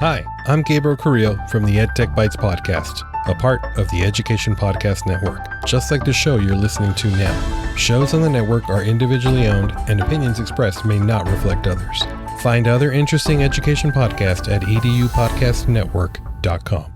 Hi, I'm Gabriel Carrillo from the EdTech Bites podcast, a part of the Education Podcast Network, just like the show you're listening to now. Shows on the network are individually owned, and opinions expressed may not reflect others. Find other interesting education podcasts at edupodcastnetwork.com.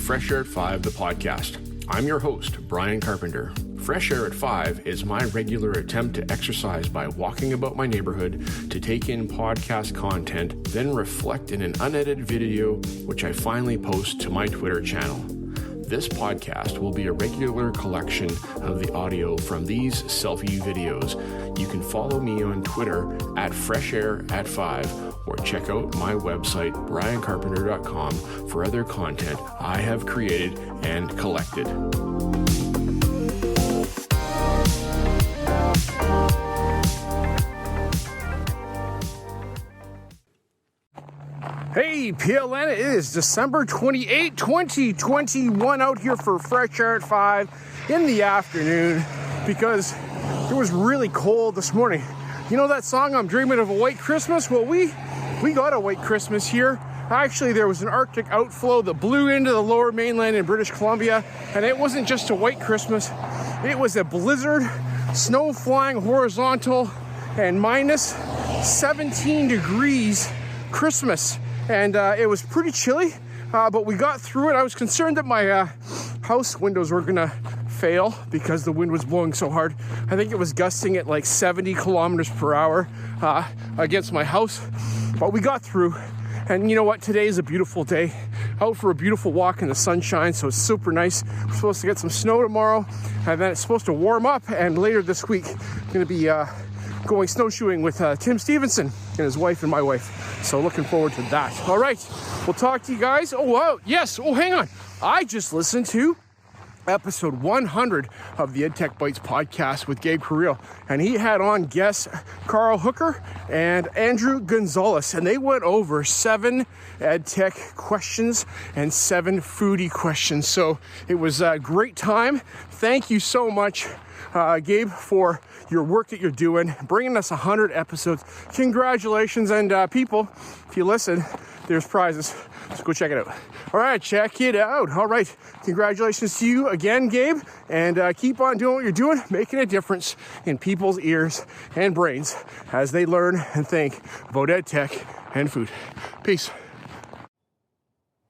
Fresh Air at 5, the podcast. I'm your host, Brian Carpenter. Fresh Air at 5 is my regular attempt to exercise by walking about my neighborhood to take in podcast content, then reflect in an unedited video, which I finally post to my Twitter channel. This podcast will be a regular collection of the audio from these selfie videos. You can follow me on Twitter at FreshAirAtFive or check out my website, briancarpenter.com, for other content I have created and collected. Hey PLN, it is December 28, 2021 out here for Fresh Air at 5 in the afternoon because it was really cold this morning. You know that song, I'm Dreaming of a White Christmas? Well, we got a white Christmas here. Actually, there was an Arctic outflow that blew into the lower mainland in British Columbia, and it wasn't just a white Christmas, it was a blizzard, snow flying horizontal, and minus 17 degrees Christmas. And it was pretty chilly, but we got through it. I was concerned that my house windows were gonna fail because the wind was blowing so hard. I think it was gusting at like 70 kilometers per hour against my house, but we got through. And you know what? Today is a beautiful day. Out for a beautiful walk in the sunshine, so it's super nice. We're supposed to get some snow tomorrow, and then it's supposed to warm up. And later this week, I'm gonna be going snowshoeing with Tim Stephenson and his wife and my wife. So looking forward to that. All right, we'll talk to you guys. Oh, wow, yes. Oh, hang on. I just listened to episode 100 of the EdTech Bites podcast with Gabe Carrillo, and he had on guests Carl Hooker and Andrew Gonzalez, and they went over 7 EdTech questions and 7 foodie questions. So it was a great time. Thank you so much, Gabe, for your work that you're doing, bringing us 100 episodes. Congratulations, and people, if you listen, there's prizes. So go check it out. All right, check it out. All right, congratulations to you again, Gabe, and keep on doing what you're doing, making a difference in people's ears and brains as they learn and think about ed tech and food. Peace.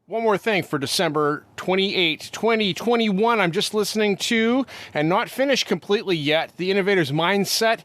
One more thing for December 28, 2021, I'm just listening to, and not finished completely yet, The Innovator's Mindset,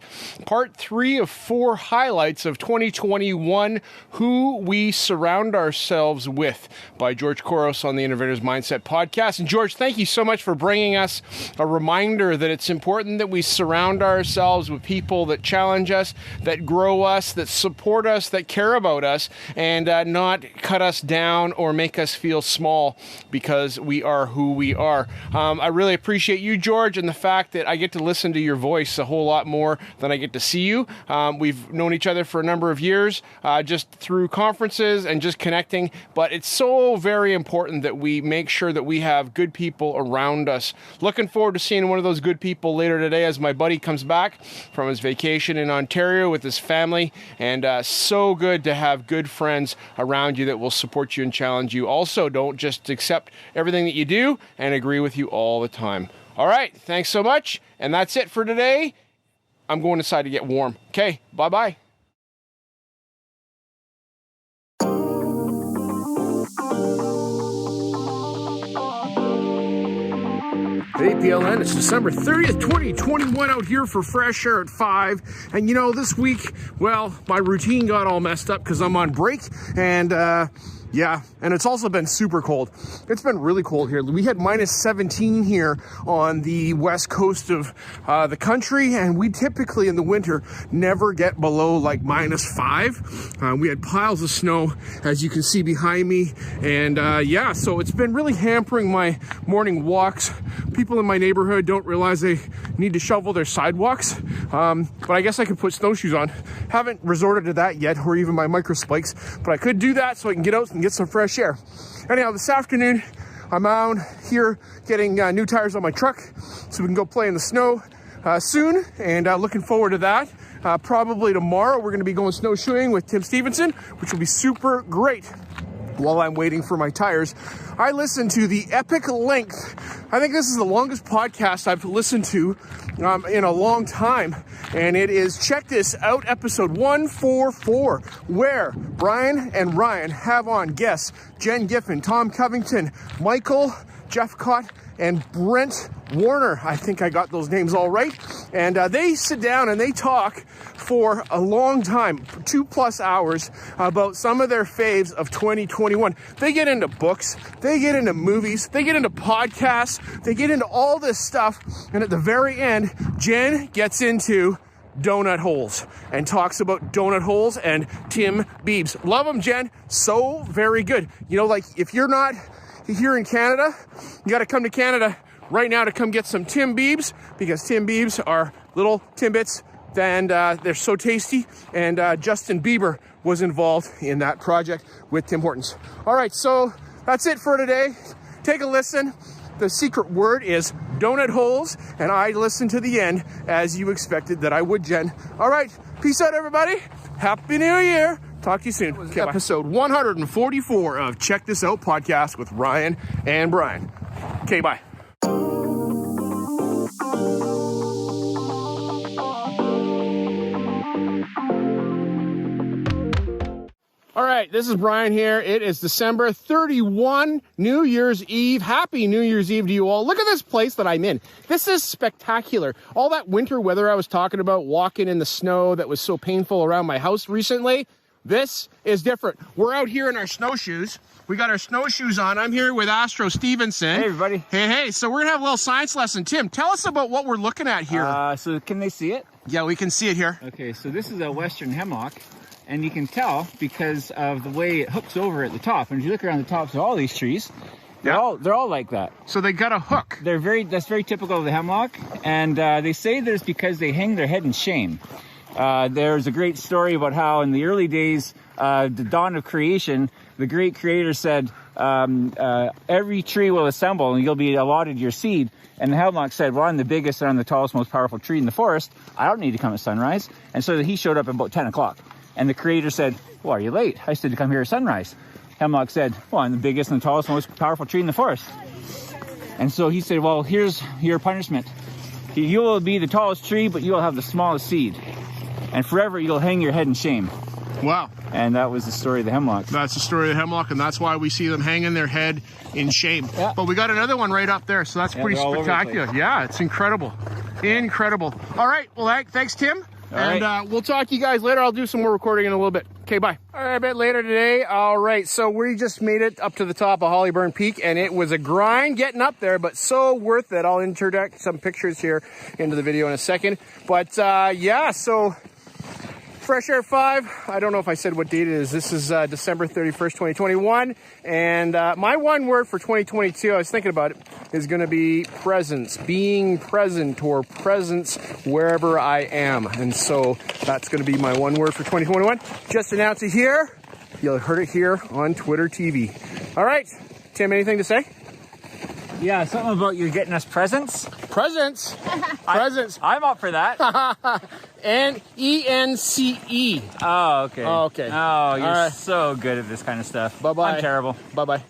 part 3 of 4 highlights of 2021, Who We Surround Ourselves With, by George Couros on the Innovator's Mindset podcast. And George, thank you so much for bringing us a reminder that it's important that we surround ourselves with people that challenge us, that grow us, that support us, that care about us, and not cut us down or make us feel small because we are who we are. I really appreciate you, George, and the fact that I get to listen to your voice a whole lot more than I get to see you. We've known each other for a number of years, just through conferences and just connecting, but it's so very important that we make sure that we have good people around us. Looking forward to seeing one of those good people later today as my buddy comes back from his vacation in Ontario with his family, and so good to have good friends around you that will support you and challenge you. Also, don't just accept everything that you do and agree with you all the time. All right, thanks so much. And that's it for today. I'm going inside to get warm. Okay, bye-bye. Hey PLN, it's December 30th, 2021 out here for Fresh Air at 5. And you know, this week, well, my routine got all messed up because I'm on break, and yeah, and it's also been super cold. It's been really cold here. We had minus 17 here on the west coast of the country, and we typically in the winter never get below like minus 5. We had piles of snow, as you can see behind me, and yeah, so it's been really hampering my morning walks. People in my neighborhood don't realize they need to shovel their sidewalks, but I guess I could put snowshoes on. Haven't resorted to that yet, or even my micro spikes, but I could do that so I can get out and get some fresh air. Anyhow, this afternoon I'm out here getting new tires on my truck so we can go play in the snow soon, and looking forward to that. Probably tomorrow we're going to be going snowshoeing with Tim Stephenson, which will be super great. While I'm waiting for my tires, I listened to the epic length. I think this is the longest podcast I've listened to in a long time. And it is, check this out, episode 144, where Brian and Ryan have on guests Jen Giffen, Tom Covington, Michael, Jeff Cott, and Brent Warner. I think I got those names all right. And they sit down and they talk for a long time, 2+ hours, about some of their faves of 2021. They get into books, they get into movies, they get into podcasts, they get into all this stuff. And at the very end, Jen gets into donut holes and talks about donut holes and Tim Biebs. Love them, Jen. So very good. You know, like if you're not here in Canada, you got to come to Canada right now to come get some Tim Biebs, because Tim Biebs are little Timbits and they're so tasty. And Justin Bieber was involved in that project with Tim Hortons. All right, so that's it for today. Take a listen. The secret word is donut holes, and I listened to the end as you expected that I would, Jen. All right, peace out, everybody. Happy New Year. Talk to you soon. Okay, episode 144 of Check This Out podcast with Ryan and Brian. Okay, bye. All right, this is Brian here. It is December 31, New Year's Eve. Happy New Year's Eve to you all. Look at this place that I'm in. This is spectacular. All that winter weather I was talking about, walking in the snow that was so painful around my house recently, this is different. We're out here in our snowshoes. We got our snowshoes on. I'm here with Astro Stephenson. Hey, everybody. Hey. So we're going to have a little science lesson. Tim, tell us about what we're looking at here. So can they see it? Yeah, we can see it here. Okay, so this is a western hemlock. And you can tell because of the way it hooks over at the top. And if you look around the tops of all these trees, they're all like that. So they got a hook. That's very typical of the hemlock. And they say that it's because they hang their head in shame. There's a great story about how in the early days, the dawn of creation, the great creator said, every tree will assemble and you'll be allotted your seed. And the hemlock said, well, I'm the biggest and I'm the tallest, most powerful tree in the forest. I don't need to come at sunrise. And so he showed up at about 10 o'clock. And the creator said, well, are you late? I said to come here at sunrise. Hemlock said, well, I'm the biggest and the tallest, most powerful tree in the forest. And so he said, well, here's your punishment. You will be the tallest tree, but you will have the smallest seed. And forever you'll hang your head in shame. Wow. And that was the story of the hemlock. That's the story of the hemlock, and that's why we see them hanging their head in shame. Yeah. But we got another one right up there, so that's pretty spectacular. Yeah, it's incredible. Incredible. All right, well, thanks, Tim. And we'll talk to you guys later. I'll do some more recording in a little bit. Okay, bye. All right, a bit later today. All right, so we just made it up to the top of Hollyburn Peak, and it was a grind getting up there, but so worth it. I'll interject some pictures here into the video in a second. But yeah, so Fresh Air 5, I don't know if I said what date it is. This is December 31st, 2021. And my one word for 2022, I was thinking about it, is going to be presence. Being present, or presence wherever I am. And so that's going to be my one word for 2021. Just announced it here. You heard it here on Twitter TV. All right. Tim, anything to say? Yeah, something about you getting us presents. Presents? Presents. I'm up for that. N-E-N-C-E. Oh, okay. Oh, okay. Oh, you're so good at this kind of stuff. Bye-bye. I'm terrible. Bye-bye.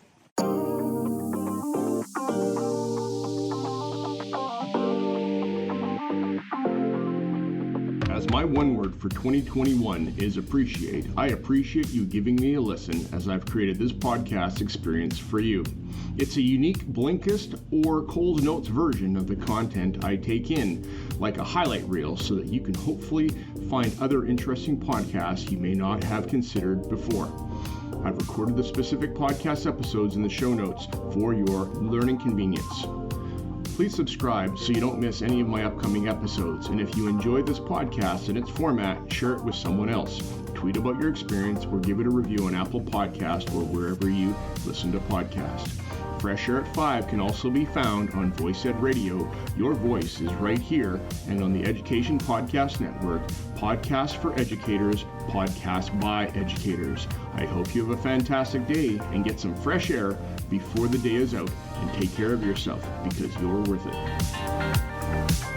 As my one word for 2021 is appreciate, I appreciate you giving me a listen as I've created this podcast experience for you. It's a unique Blinkist or Coles Notes version of the content I take in, like a highlight reel, so that you can hopefully find other interesting podcasts you may not have considered before. I've recorded the specific podcast episodes in the show notes for your learning convenience. Please subscribe so you don't miss any of my upcoming episodes. And if you enjoyed this podcast and its format, share it with someone else. Tweet about your experience or give it a review on Apple Podcast or wherever you listen to podcasts. Fresh Air at 5 can also be found on Voice Ed Radio. Your voice is right here, and on the Education Podcast Network, podcasts for educators, podcasts by educators. I hope you have a fantastic day and get some fresh air before the day is out and take care of yourself because you're worth it.